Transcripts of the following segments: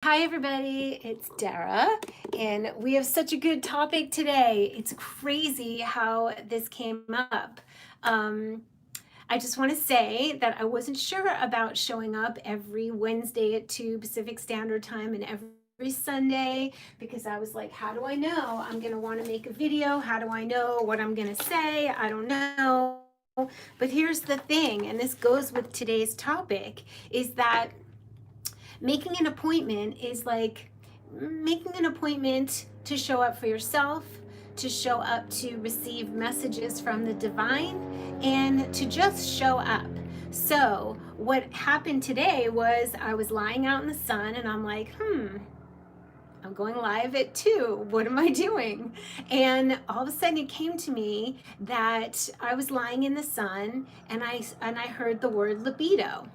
Hi everybody, it's Dara, and we have such a good topic today. It's crazy how this came up. Um, I just want to say that I wasn't sure about showing up every Wednesday at 2 Pacific Standard Time and every Sunday because I was like, how do I know I'm going to want to make a video? How do I know what I'm going to say? I don't know. But here's the thing, and this goes with today's topic, is that making an appointment is like making an appointment to show up for yourself, to show up to receive messages from the divine, and to just show up. So, what happened today was I was lying out in the sun and I'm like, I'm going live at 2. What am I doing? And all of a sudden it came to me that I was lying in the sun and I heard the word libido.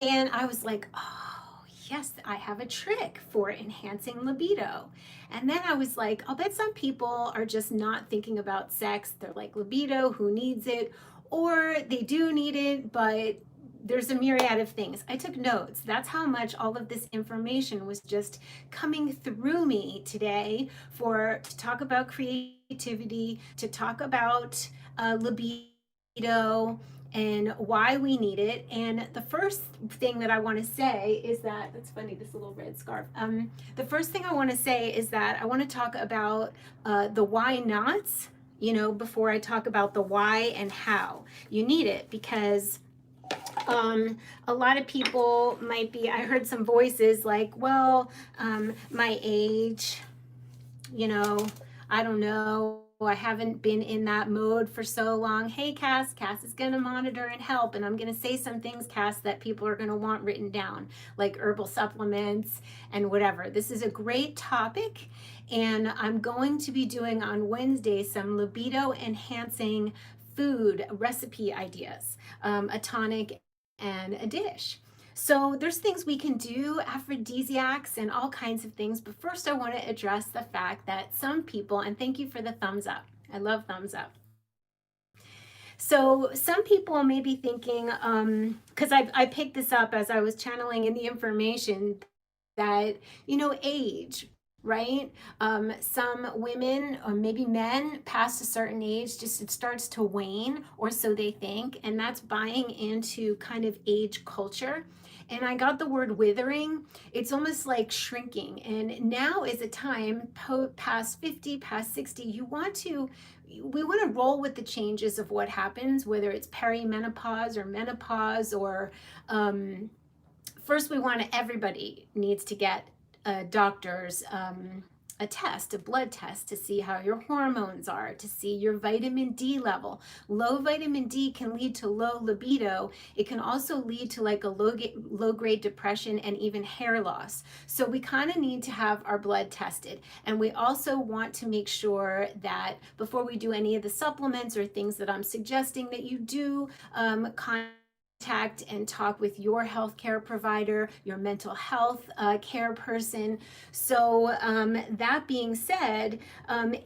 And I was like, oh, yes, I have a trick for enhancing libido. And then I was like, I'll bet some people are just not thinking about sex. They're like, libido, who needs it? Or they do need it, but there's a myriad of things. I took notes. That's how much all of this information was just coming through me today to talk about creativity, to talk about libido, and why we need it. And the first thing that I want to say is that's funny, this little red scarf. The first thing I want to say is that I want to talk about the why nots, before I talk about the why and how you need it, because a lot of people might be, I heard some voices like, well, my age, I don't know. I haven't been in that mode for so long. Hey, Cass. Cass is going to monitor and help. And I'm going to say some things, Cass, that people are going to want written down, like herbal supplements and whatever. This is a great topic. And I'm going to be doing on Wednesday some libido enhancing food recipe ideas, a tonic and a dish. So there's things we can do, aphrodisiacs and all kinds of things. But first I want to address the fact that some people, and thank you for the thumbs up. I love thumbs up. So some people may be thinking, because I picked this up as I was channeling in the information, that, age, right? Some women or maybe men past a certain age, just it starts to wane, or so they think, and that's buying into kind of age culture. And I got the word withering. It's almost like shrinking. And now is a time past 50, past 60, we want to roll with the changes of what happens, whether it's perimenopause or menopause or first everybody needs to get a doctor's a test, a blood test, to see how your hormones are, to see your vitamin D level. Low vitamin D can lead to low libido. It can also lead to like a low grade depression and even hair loss. So we kind of need to have our blood tested. And we also want to make sure that before we do any of the supplements or things that I'm suggesting, that you do contact and talk with your healthcare provider, your mental health care person. So that being said,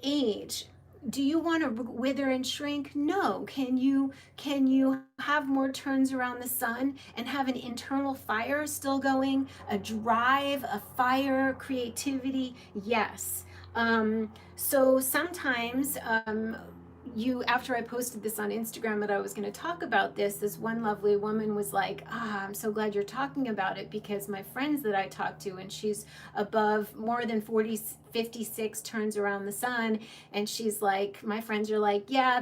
age. Do you want to wither and shrink? No. Can you have more turns around the sun and have an internal fire still going, a drive, a fire, creativity? Yes. So sometimes after I posted this on Instagram that I was going to talk about this one lovely woman was like, I'm so glad you're talking about it, because my friends that I talk to, and she's above more than 56 turns around the sun, and she's like, my friends are like, yeah,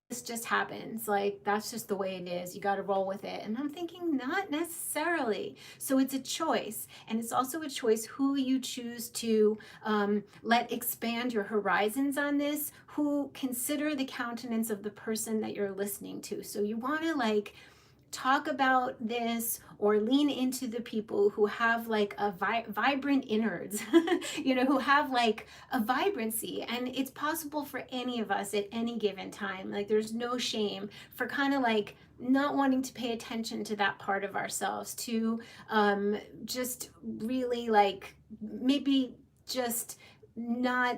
this just happens. Like, that's just the way it is. You got to roll with it. And I'm thinking, not necessarily. So it's a choice. And it's also a choice who you choose to let expand your horizons on this, who consider the countenance of the person that you're listening to. So you want to talk about this or lean into the people who have like a vibrant innards, who have like a vibrancy. And it's possible for any of us at any given time. Like, there's no shame for kind of like not wanting to pay attention to that part of ourselves, to just really like maybe just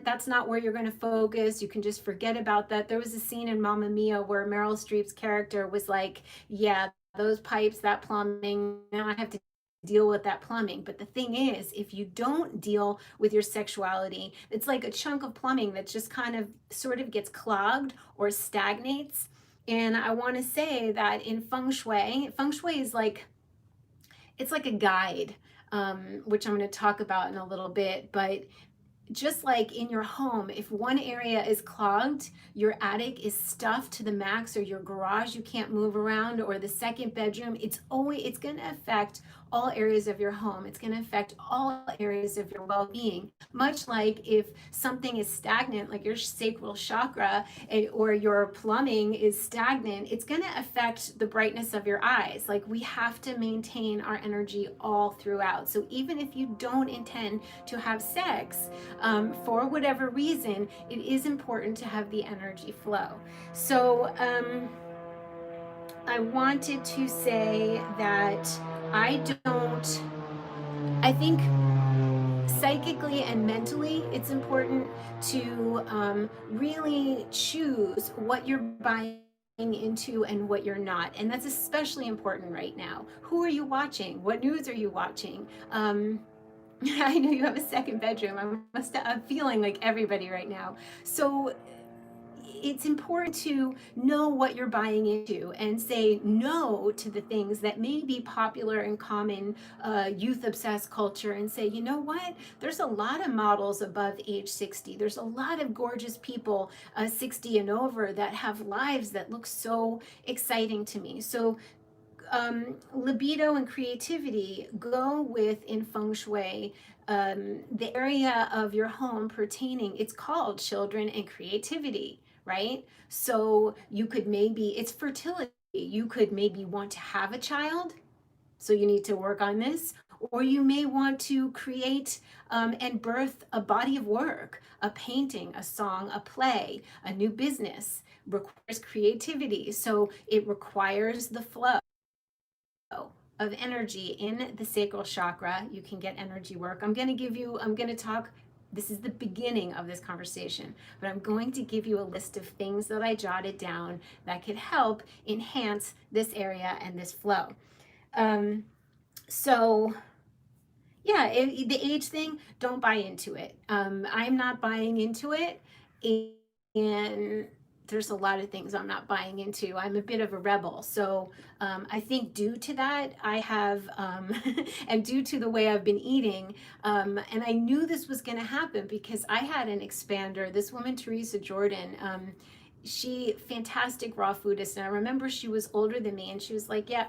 that's not where you're going to focus. You can just forget about that. There was a scene in Mamma Mia where Meryl Streep's character was like, yeah, those pipes, that plumbing, now I have to deal with that plumbing. But the thing is, if you don't deal with your sexuality, it's like a chunk of plumbing that just kind of sort of gets clogged or stagnates. And I want to say that in feng shui is like, it's like a guide, which I'm going to talk about in a little bit. But just like in your home, if one area is clogged, your attic is stuffed to the max, or your garage you can't move around, or the second bedroom, it's going to affect all areas of your home. It's going to affect all areas of your well-being. Much like if something is stagnant, like your sacral chakra, or your plumbing is stagnant, it's going to affect the brightness of your eyes. Like, we have to maintain our energy all throughout. So even if you don't intend to have sex, for whatever reason, it is important to have the energy flow. So I wanted to say that I think psychically and mentally, it's important to really choose what you're buying into and what you're not. And that's especially important right now. Who are you watching? What news are you watching? I know you have a second bedroom. I'm feeling like everybody right now. So it's important to know what you're buying into and say no to the things that may be popular and common youth obsessed culture, and say, you know what, there's a lot of models above age 60. There's a lot of gorgeous people 60 and over that have lives that look so exciting to me. So libido and creativity go with, in feng shui, the area of your home pertaining, it's called children and creativity, right? So you could maybe, it's fertility. You could maybe want to have a child, so you need to work on this. Or you may want to create and birth a body of work, a painting, a song, a play, a new business. Requires creativity. So it requires the flow of energy in the sacral chakra. You can get energy work. I'm going to talk, this is the beginning of this conversation, but I'm going to give you a list of things that I jotted down that could help enhance this area and this flow. So yeah, the age thing, don't buy into it. I'm not buying into it. And there's a lot of things I'm not buying into. I'm a bit of a rebel. So I think due to that, I have, and due to the way I've been eating, and I knew this was going to happen because I had an expander, this woman, Teresa Jordan, she, fantastic raw foodist. And I remember she was older than me, and she was like, yeah,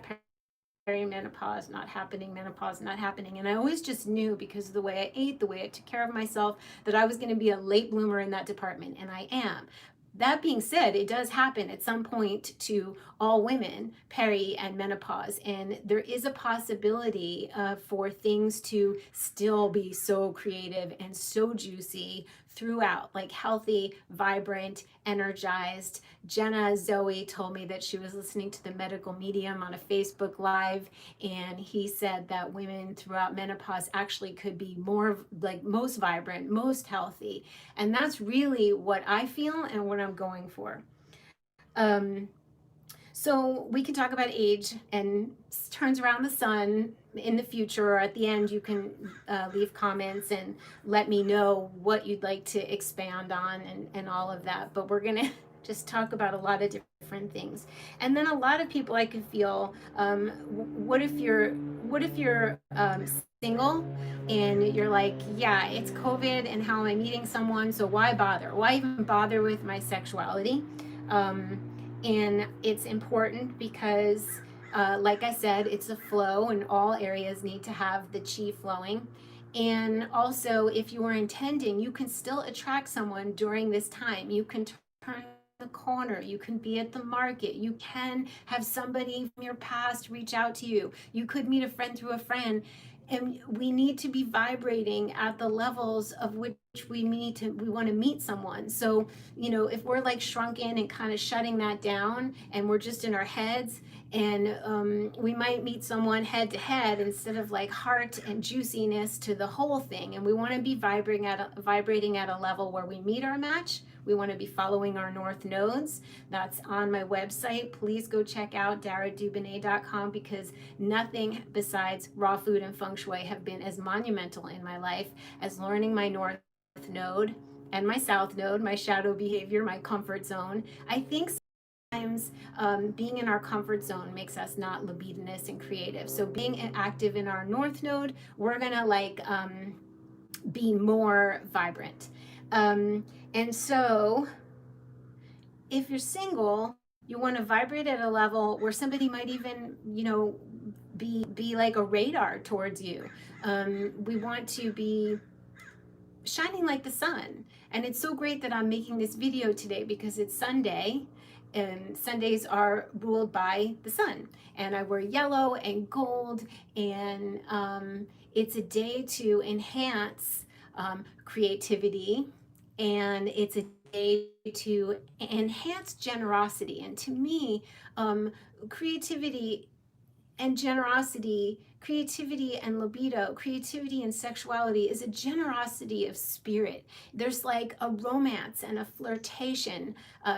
perimenopause not happening, menopause not happening. And I always just knew, because of the way I ate, the way I took care of myself, that I was going to be a late bloomer in that department, and I am. That being said, it does happen at some point to all women, peri and menopause, and there is a possibility for things to still be so creative and so juicy throughout, like healthy, vibrant, energized. Jenna Zoe told me that she was listening to the medical medium on a Facebook Live, and he said that women throughout menopause actually could be more like most vibrant, most healthy. And that's really what I feel and what I'm going for. So we can talk about age and turns around the sun in the future, or at the end you can leave comments and let me know what you'd like to expand on and all of that. But we're gonna just talk about a lot of different things. And then a lot of people, I could feel, what if you're single and you're like, yeah, it's COVID and how am I meeting someone, so why bother? Why even bother with my sexuality? And it's important because, like I said, it's a flow, and all areas need to have the chi flowing. And also, if you are intending, you can still attract someone during this time. You can turn the corner, you can be at the market, you can have somebody from your past reach out to you, you could meet a friend through a friend. And we need to be vibrating at the levels of which we want to meet someone. So, you know, if we're like shrunken and kind of shutting that down and we're just in our heads, and we might meet someone head to head instead of like heart and juiciness to the whole thing. And we want to be vibrating at a level where we meet our match. We want to be following our north nodes. That's on my website. Please go check out DARA'S, because nothing besides raw food and feng shui have been as monumental in my life as learning my north node and my south node, my shadow behavior, my comfort zone. I think sometimes being in our comfort zone makes us not libidinous and creative. So being active in our north node, we're gonna like be more vibrant. And so if you're single, you want to vibrate at a level where somebody might even, you know, be like a radar towards you. We want to be shining like the sun. And it's so great that I'm making this video today because it's Sunday, and Sundays are ruled by the sun. And I wear yellow and gold, and it's a day to enhance creativity, and it's a day to enhance generosity. And to me, creativity and generosity, creativity and libido, creativity and sexuality is a generosity of spirit. There's like a romance and a flirtation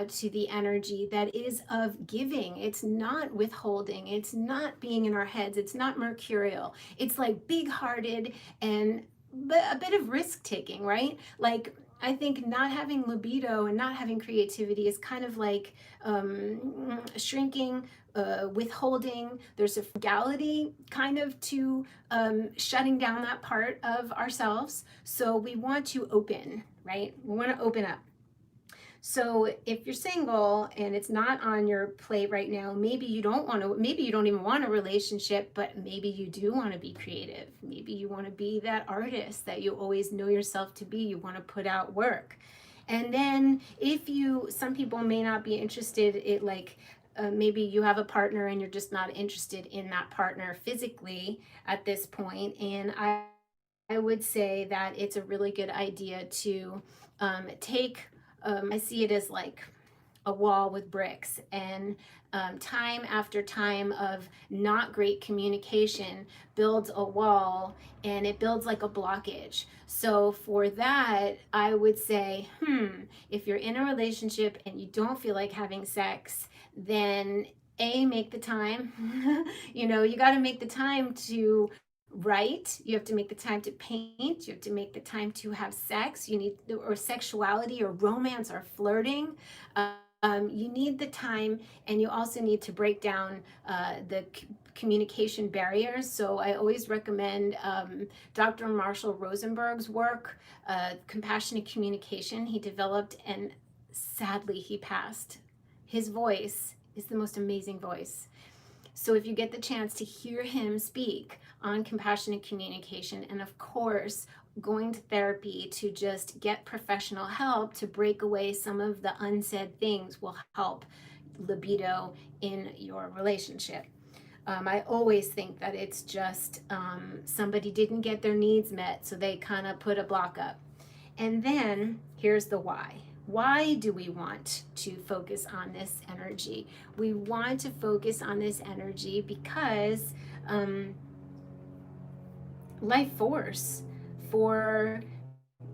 to the energy that is of giving. It's not withholding. It's not being in our heads. It's not mercurial. It's like big-hearted and a bit of risk taking, right? Like, I think not having libido and not having creativity is kind of like shrinking, withholding. There's a frugality kind of to shutting down that part of ourselves. So we want to open, right? We want to open up. So if you're single and it's not on your plate right now, maybe you don't even want a relationship, but maybe you do want to be creative. Maybe you want to be that artist that you always know yourself to be. You want to put out work. And then some people may not be interested in like, maybe you have a partner and you're just not interested in that partner physically at this point. And I would say that it's a really good idea to take, I see it as like a wall with bricks, and time after time of not great communication builds a wall, and it builds like a blockage. So for that, I would say, if you're in a relationship and you don't feel like having sex, then make the time. You know, you got to make the time to write. You have to make the time to paint. You have to make the time to have sex. Or sexuality or romance or flirting. You need the time, and you also need to break down the communication barriers. So I always recommend Dr. Marshall Rosenberg's work, Compassionate Communication. He developed, and sadly he passed. His voice is the most amazing voice. So if you get the chance to hear him speak on compassionate communication, and of course, going to therapy to just get professional help to break away some of the unsaid things will help libido in your relationship. I always think that it's just somebody didn't get their needs met, so they kind of put a block up. And then here's the why. Why do we want to focus on this energy? We want to focus on this energy because life force,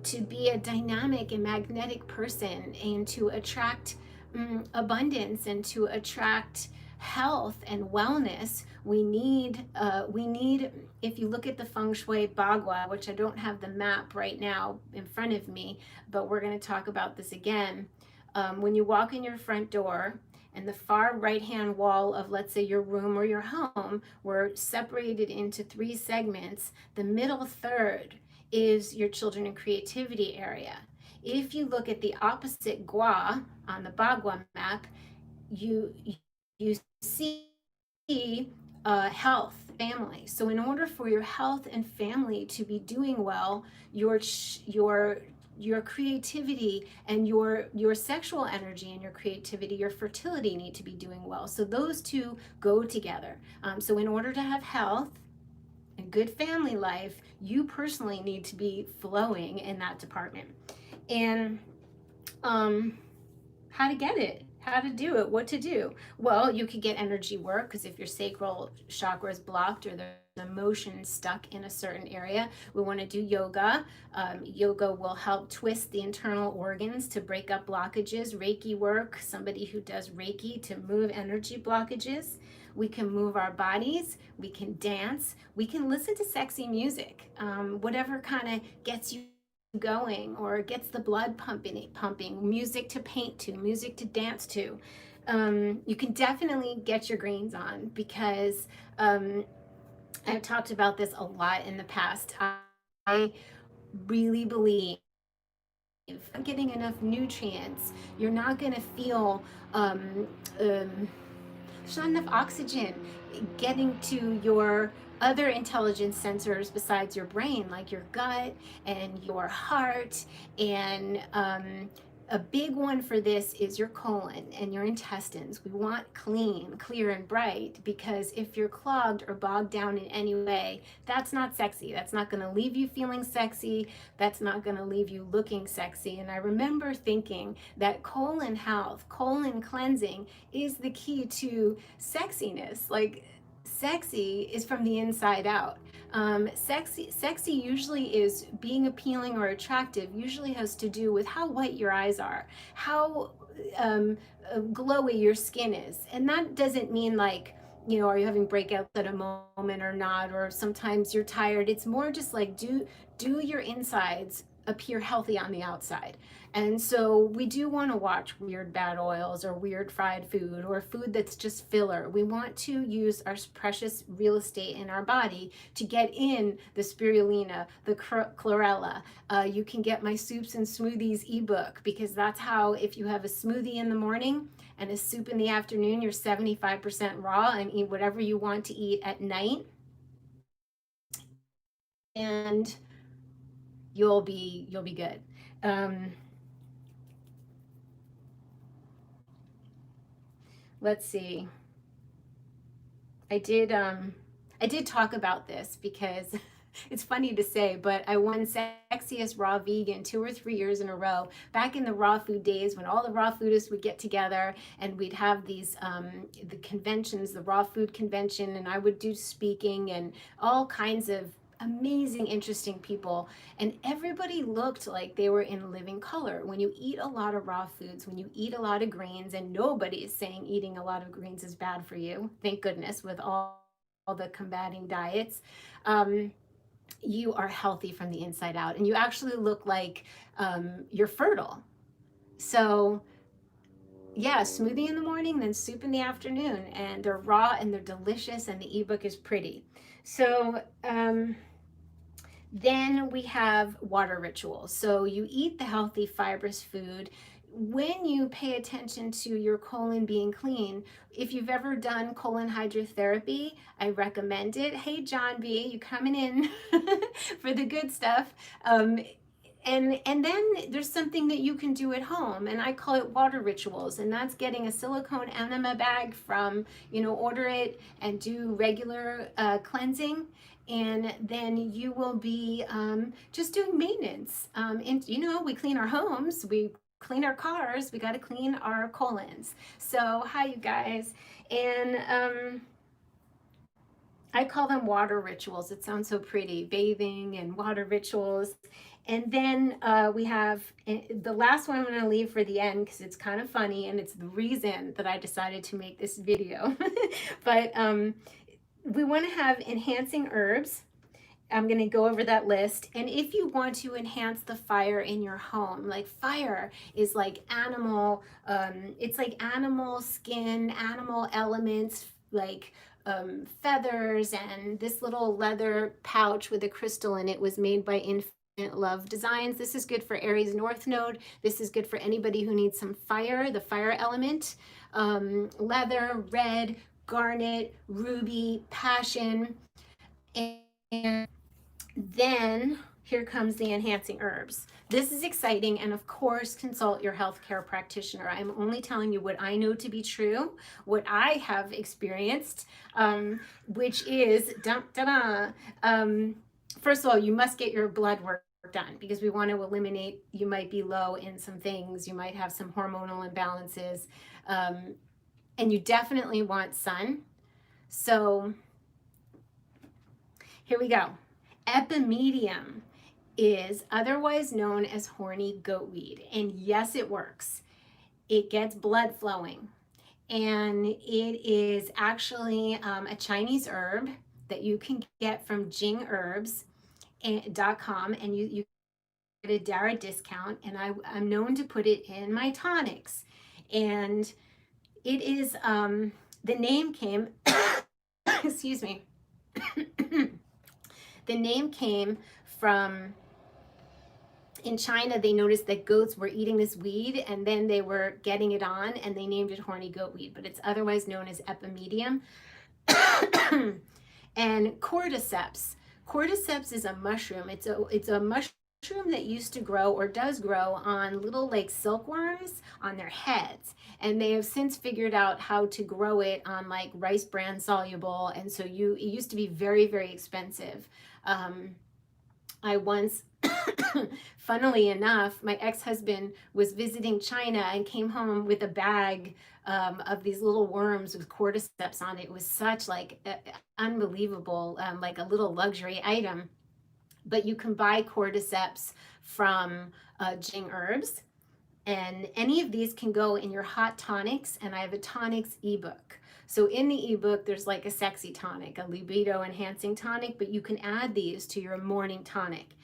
to be a dynamic and magnetic person, and to attract abundance, and to attract health and wellness, we need, if you look at the feng shui bagua, which I don't have the map right now in front of me, but we're going to talk about this again. When you walk in your front door, and the far right hand wall of, let's say, your room or your home, were separated into 3 segments. The middle third is your children and creativity area. If you look at the opposite gua on the bagua map, you see health, family. So in order for your health and family to be doing well, your creativity and your sexual energy and your creativity, your fertility need to be doing well. So those two go together. So in order to have health, a good family life, you personally need to be flowing in that department. And how to get it, how to do it, what to do. Well, you could get energy work, because if your sacral chakra is blocked or there's emotion stuck in a certain area, we want to do yoga. Yoga will help twist the internal organs to break up blockages. Reiki work, somebody who does Reiki to move energy blockages. We can move our bodies, we can dance, we can listen to sexy music, whatever kind of gets you going or gets the blood pumping, music to paint to, music to dance to. You can definitely get your greens on, because I've talked about this a lot in the past. I really believe getting enough nutrients, you're not going to feel there's not enough oxygen getting to your other intelligence sensors besides your brain, like your gut and your heart. And a big one for this is your colon and your intestines. We want clean, clear, and bright, because if you're clogged or bogged down in any way, that's not sexy. That's not going to leave you feeling sexy. That's not going to leave you looking sexy. And I remember thinking that colon health, colon cleansing is the key to sexiness. Like, sexy is from the inside out. Sexy usually is being appealing or attractive, usually has to do with how white your eyes are, how glowy your skin is. And that doesn't mean like, you know, are you having breakouts at a moment or not, or sometimes you're tired. It's more just like, do your insides appear healthy on the outside. And so we do want to watch weird bad oils or weird fried food or food that's just filler. We want to use our precious real estate in our body to get in the spirulina, the chlorella. You can get my soups and smoothies ebook, because that's how, if you have a smoothie in the morning and a soup in the afternoon, you're 75% raw, and eat whatever you want to eat at night. And you'll be good. Let's see. I did talk about this because it's funny to say, but I won sexiest raw vegan 2 or 3 years in a row, back in the raw food days when all the raw foodists would get together and we'd have these the conventions, the raw food convention, and I would do speaking and all kinds of amazing, interesting people, and everybody looked like they were in living color. When you eat a lot of raw foods, when you eat a lot of greens, and nobody is saying eating a lot of greens is bad for you, thank goodness, with all the combating diets, you are healthy from the inside out, and you actually look like you're fertile. So yeah, smoothie in the morning, then soup in the afternoon, and they're raw and they're delicious, and the ebook is pretty. So then we have water rituals. So you eat the healthy, fibrous food. When you pay attention to your colon being clean, if you've ever done colon hydrotherapy, I recommend it. Hey, John B., you coming in for the good stuff. And then there's something that you can do at home, and I call it water rituals, and that's getting a silicone enema bag from, order it and do regular cleansing. And then you will be just doing maintenance. And we clean our homes, we clean our cars, we got to clean our colons. So hi, you guys. And I call them water rituals. It sounds so pretty, bathing and water rituals. And then we have the last one I'm going to leave for the end, because it's kind of funny, and it's the reason that I decided to make this video. But we want to have enhancing herbs. I'm going to go over that list. And if you want to enhance the fire in your home, like fire is like animal, it's like animal skin, animal elements, like feathers, and this little leather pouch with a crystal in it was made by Infinite Love Designs. This is good for Aries North Node. This is good for anybody who needs some fire, the fire element. Leather, red, garnet, ruby, passion. And then here comes the enhancing herbs. This is exciting, and of course, consult your healthcare practitioner. I'm only telling you what I know to be true, what I have experienced, which is, first of all, you must get your blood work done because we want to eliminate, you might be low in some things, you might have some hormonal imbalances, and you definitely want sun. So here we go. Epimedium is otherwise known as horny goatweed, and yes, it works. It gets blood flowing, and it is actually a Chinese herb that you can get from jingherbs.com, and you get a DARA discount, and I'm known to put it in my tonics. And it is, the name came, excuse me, the name came from, in China, they noticed that goats were eating this weed and then they were getting it on and they named it horny goatweed, but it's otherwise known as epimedium. And cordyceps. Cordyceps is a mushroom. It's a mushroom that used to grow or does grow on little like silkworms on their heads. And they have since figured out how to grow it on like rice bran soluble. And so it used to be very, very expensive. I once, funnily enough, my ex-husband was visiting China and came home with a bag of these little worms with cordyceps on it. It was such like unbelievable, like a little luxury item. But you can buy cordyceps from Jing Herbs, and any of these can go in your hot tonics, and I have a tonics ebook. So in the ebook, there's like a sexy tonic, a libido enhancing tonic, but you can add these to your morning tonic.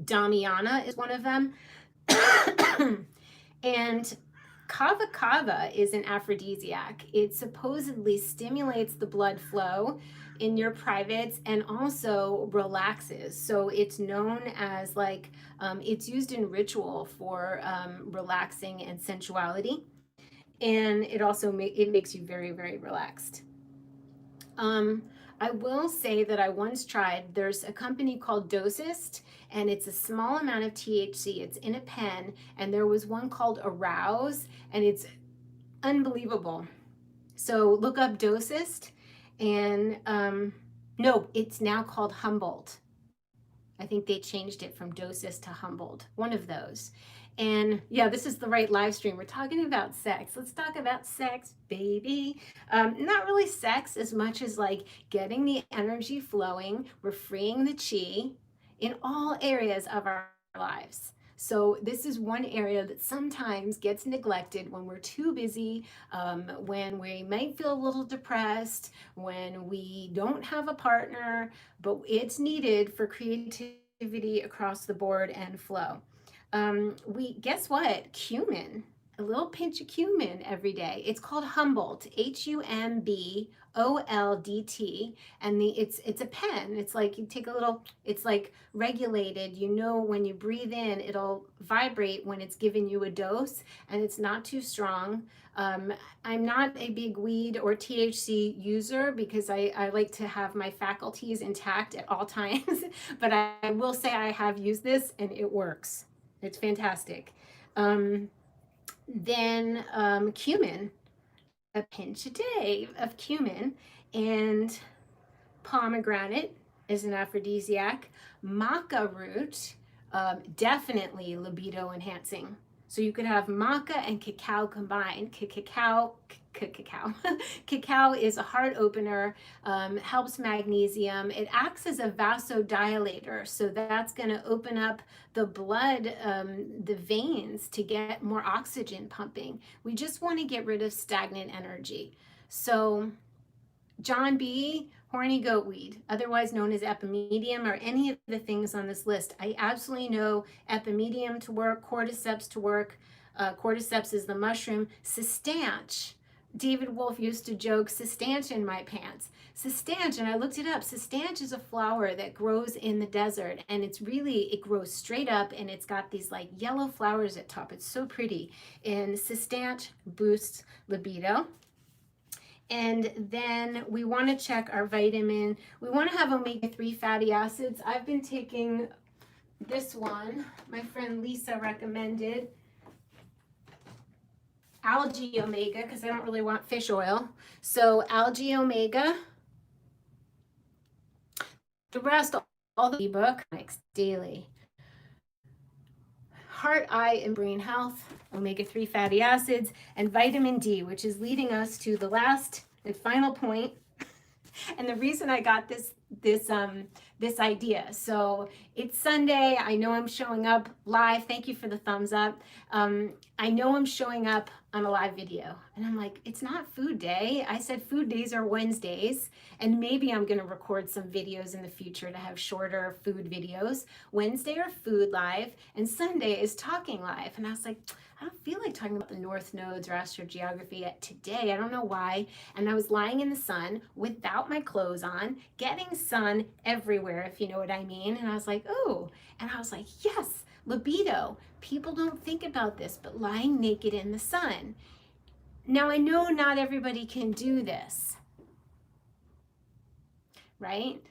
Damiana is one of them. And kava kava is an aphrodisiac. It supposedly stimulates the blood flow in your privates and also relaxes. So it's known as like, it's used in ritual for relaxing and sensuality. And it also makes you very, very relaxed. I will say that I once tried, there's a company called DARA'S, and it's a small amount of THC. It's in a pen, and there was one called Arouse, and it's unbelievable. So look up DARA'S, and no, it's now called Humboldt. I think they changed it from DARA'S to Humboldt, one of those. And yeah, this is the right live stream. We're talking about sex. Let's talk about sex, baby. Not really sex as much as like getting the energy flowing. We're freeing the chi in all areas of our lives. So this is one area that sometimes gets neglected when we're too busy, when we might feel a little depressed, when we don't have a partner, but it's needed for creativity across the board and flow. Guess what? Cumin, a little pinch of cumin every day. It's called Humboldt, HUMBOLDT, and it's a pen. It's like you take a little, it's like regulated. You know, when you breathe in, it'll vibrate when it's giving you a dose, and it's not too strong. I'm not a big weed or THC user because I like to have my faculties intact at all times, but I will say I have used this and it works. It's fantastic. Then cumin, a pinch a day of cumin, and pomegranate is an aphrodisiac. Maca root, definitely libido enhancing. So you could have maca and cacao combined. Cacao is a heart opener, helps magnesium. It acts as a vasodilator, so that's going to open up the blood, the veins, to get more oxygen pumping. We just want to get rid of stagnant energy. So John B., horny goatweed, otherwise known as epimedium, or any of the things on this list. I absolutely know epimedium to work, cordyceps to work. Cordyceps is the mushroom. Cistanche. David Wolf used to joke, cistanche in my pants. Cistanche, and I looked it up, cistanche is a flower that grows in the desert, and it grows straight up, and it's got these like yellow flowers at top. It's so pretty. And cistanche boosts libido. And then we want to check our vitamin. We want to have omega-3 fatty acids. I've been taking this one, my friend Lisa recommended, algae omega, because I don't really want fish oil. So algae omega. The rest, all the ebook daily. Heart, eye, and brain health, omega-3 fatty acids, and vitamin D, which is leading us to the last and final point. And the reason I got this idea. So it's Sunday. I know I'm showing up live. Thank you for the thumbs up. I know I'm showing up on a live video. And I'm like, it's not food day. I said food days are Wednesdays. And maybe I'm going to record some videos in the future to have shorter food videos. Wednesday are food live, and Sunday is talking live. And I was like, I don't feel like talking about the North Nodes or astrogeography today. I don't know why. And I was lying in the sun without my clothes on, getting sun everywhere, if you know what I mean. And I was like, oh, and I was like, yes, libido. People don't think about this, but lying naked in the sun. Now, I know not everybody can do this, right?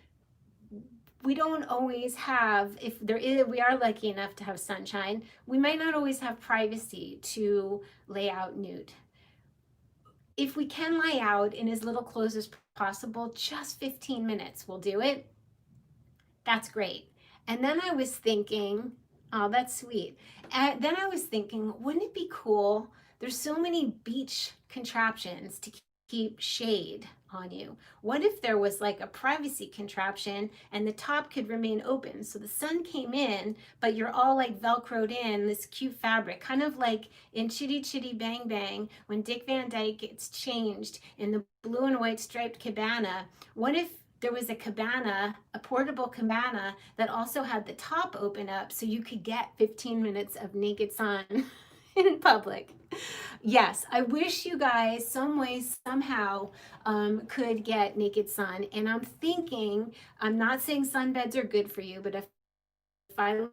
We don't always have, if there is, we are lucky enough to have sunshine, we might not always have privacy to lay out nude. If we can lie out in as little clothes as possible, just 15 minutes will do it. That's great. And then I was thinking, oh, that's sweet. And then I was thinking, wouldn't it be cool? There's so many beach contraptions to keep shade on you. What if there was like a privacy contraption and the top could remain open so the sun came in, but you're all like velcroed in this cute fabric, kind of like in Chitty Chitty Bang Bang when Dick Van Dyke gets changed in the blue and white striped cabana. What if there was a cabana, a portable cabana that also had the top open up so you could get 15 minutes of naked sun in public? Yes, I wish you guys some way, somehow could get naked sun. And I'm thinking, I'm not saying sunbeds are good for you, but if I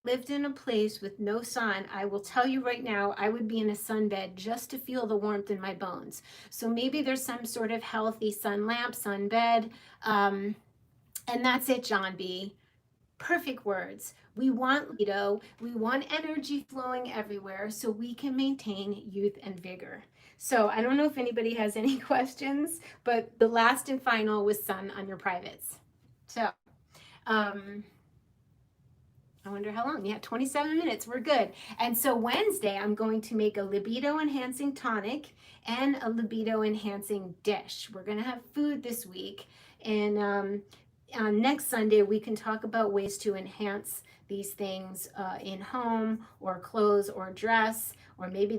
lived in a place with no sun, I will tell you right now, I would be in a sunbed just to feel the warmth in my bones. So maybe there's some sort of healthy sun lamp, sunbed. And that's it, John B. Perfect words. We want libido, we want energy flowing everywhere so we can maintain youth and vigor. So I don't know if anybody has any questions, but the last and final was sun on your privates. So I wonder how long. Yeah, 27 minutes. We're good. And so Wednesday, I'm going to make a libido enhancing tonic and a libido enhancing dish. We're going to have food this week. And on next Sunday, we can talk about ways to enhance these things in home or clothes or dress. Or maybe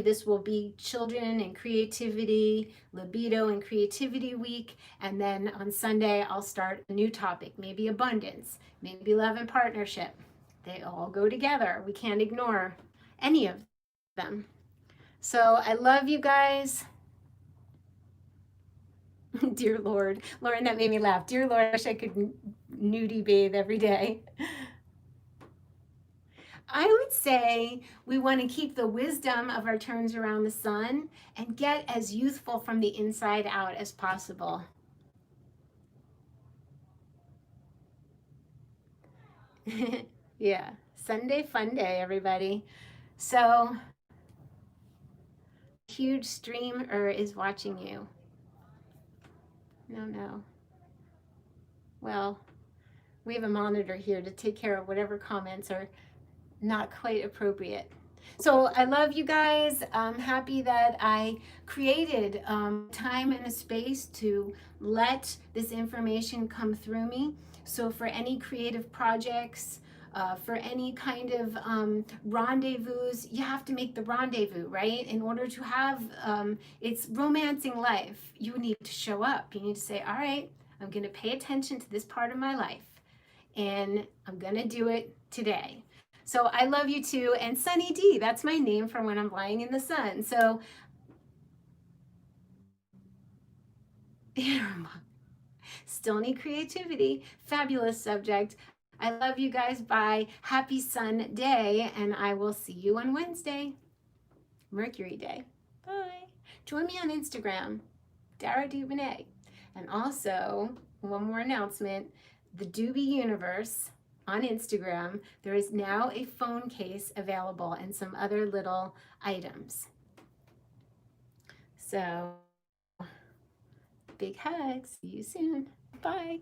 this will be children and creativity, libido and creativity week. And then on Sunday, I'll start a new topic, maybe abundance, maybe love and partnership. They all go together. We can't ignore any of them. So I love you guys. Dear Lord. Lauren, that made me laugh. Dear Lord, I wish I could nudie bathe every day. I would say we want to keep the wisdom of our turns around the sun and get as youthful from the inside out as possible. Yeah, Sunday fun day, everybody. So, huge streamer is watching you. No. Well, we have a monitor here to take care of whatever comments are not quite appropriate. So I love you guys. I'm happy that I created time and a space to let this information come through me. So for any creative projects, for any kind of rendezvous, you have to make the rendezvous, right? In order to have, it's romancing life. You need to show up. You need to say, all right, I'm going to pay attention to this part of my life, and I'm going to do it today. So I love you too. And Sunny D, that's my name from when I'm lying in the sun. So still need creativity. Fabulous subject. I love you guys. Bye. Happy Sun Day. And I will see you on Wednesday. Mercury Day. Bye. Join me on Instagram. Dara Dubinet. And also, one more announcement, the Doobie Universe on Instagram, there is now a phone case available and some other little items. So, big hugs. See you soon. Bye.